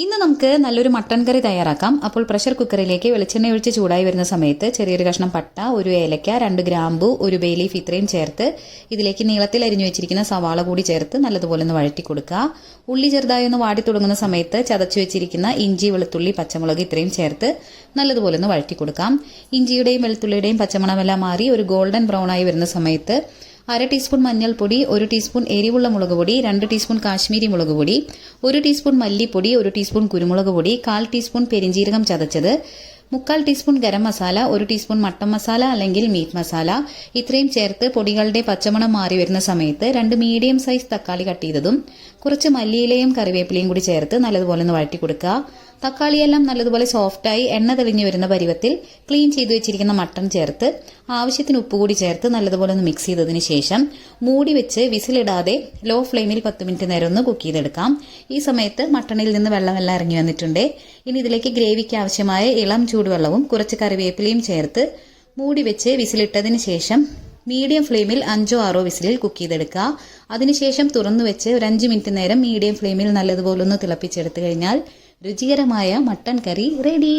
ഇന്ന് നമുക്ക് നല്ലൊരു മട്ടൻ കറി തയ്യാറാക്കാം. അപ്പോൾ പ്രഷർ കുക്കറിലേക്ക് വെളിച്ചെണ്ണ ഒഴിച്ച് ചൂടായി വരുന്ന സമയത്ത് ചെറിയൊരു കഷ്ണം പട്ട, ഒരു ഏലക്ക, 2 ഗ്രാമ്പു, ഒരു ബേ ലീഫ് ഇത്രയും ചേർത്ത് ഇതിലേക്ക് നീളത്തിൽ അരിഞ്ഞു വെച്ചിരിക്കുന്ന സവാള കൂടി ചേർത്ത് നല്ലതുപോലെ ഒന്ന് വഴറ്റി കൊടുക്കുക. ഉള്ളി ചെറുതായി ഒന്ന് വാടി തുടങ്ങുന്ന സമയത്ത് ചതച്ചു വെച്ചിരിക്കുന്ന ഇഞ്ചി, വെളുത്തുള്ളി, പച്ചമുളക് ഇത്രയും ചേർത്ത് നല്ലതുപോലെ ഒന്ന് വഴറ്റി കൊടുക്കാം. ഇഞ്ചിയുടെയും വെളുത്തുള്ളിയുടെയും പച്ചമണമെല്ലാം മാറി ഒരു ഗോൾഡൻ ബ്രൗൺ ആയി വരുന്ന സമയത്ത് 1/2 ടീസ്പൂൺ മഞ്ഞൾപ്പൊടി, 1 ടീസ്പൂൺ എരിവുള്ള മുളക് പൊടി, 2 ടീസ്പൂൺ കാശ്മീരി മുളക് പൊടി, 1 ടീസ്പൂൺ മല്ലിപ്പൊടി, 1 ടീസ്പൂൺ കുരുമുളക് പൊടി, 1/4 ടീസ്പൂൺ പെരിഞ്ജീരകം ചതച്ചത്, 1/4 teaspoon garam masala, 1 teaspoon mutton masala അല്ലെങ്കിൽ മീറ്റ് മസാല ഇത്രയും ചേർത്ത് പൊടികളുടെ പച്ചമണം മാറി വരുന്ന സമയത്ത് 2 മീഡിയം സൈസ് തക്കാളി കട്ട് ചെയ്തതും കുറച്ച് മല്ലിയിലയും കറിവേപ്പിലയും കൂടി ചേർത്ത് നല്ലതുപോലെ ഒന്ന് വഴറ്റി കൊടുക്കുക. തക്കാളിയെല്ലാം നല്ലതുപോലെ സോഫ്റ്റായി എണ്ണ തെളിഞ്ഞു വരുന്ന പരുവത്തിൽ ക്ലീൻ ചെയ്തു വെച്ചിരിക്കുന്ന മട്ടൺ ചേർത്ത് ആവശ്യത്തിന് ഉപ്പ് കൂടി ചേർത്ത് നല്ലതുപോലെ ഒന്ന് മിക്സ് ചെയ്തതിന് ശേഷം മൂടി വെച്ച് വിസിലിടാതെ ലോ ഫ്ലെയിമിൽ 10 മിനിറ്റ് നേരം ഒന്ന് കുക്ക് ചെയ്തെടുക്കാം. ഈ സമയത്ത് മട്ടണിൽ നിന്ന് വെള്ളമെല്ലാം ഇറങ്ങി വന്നിട്ടുണ്ട്. ഇനി ഇതിലേക്ക് ഗ്രേവിക്ക് ആവശ്യമായ ഇളം ചൂടുവെള്ളവും കുറച്ച് കറിവേപ്പിലയും ചേർത്ത് മൂടി വെച്ച് വിസിലിട്ടതിന് ശേഷം മീഡിയം ഫ്ലെയിമിൽ 5-6 വിസിലിൽ കുക്ക് ചെയ്തെടുക്കുക. അതിനുശേഷം തുറന്നു വെച്ച് ഒരു 5 മിനിറ്റ് നേരം മീഡിയം ഫ്ലെയിമിൽ നല്ലതുപോലെ ഒന്ന് തിളപ്പിച്ചെടുത്തു കഴിഞ്ഞാൽ രുചികരമായ മട്ടൻ കറി റെഡി.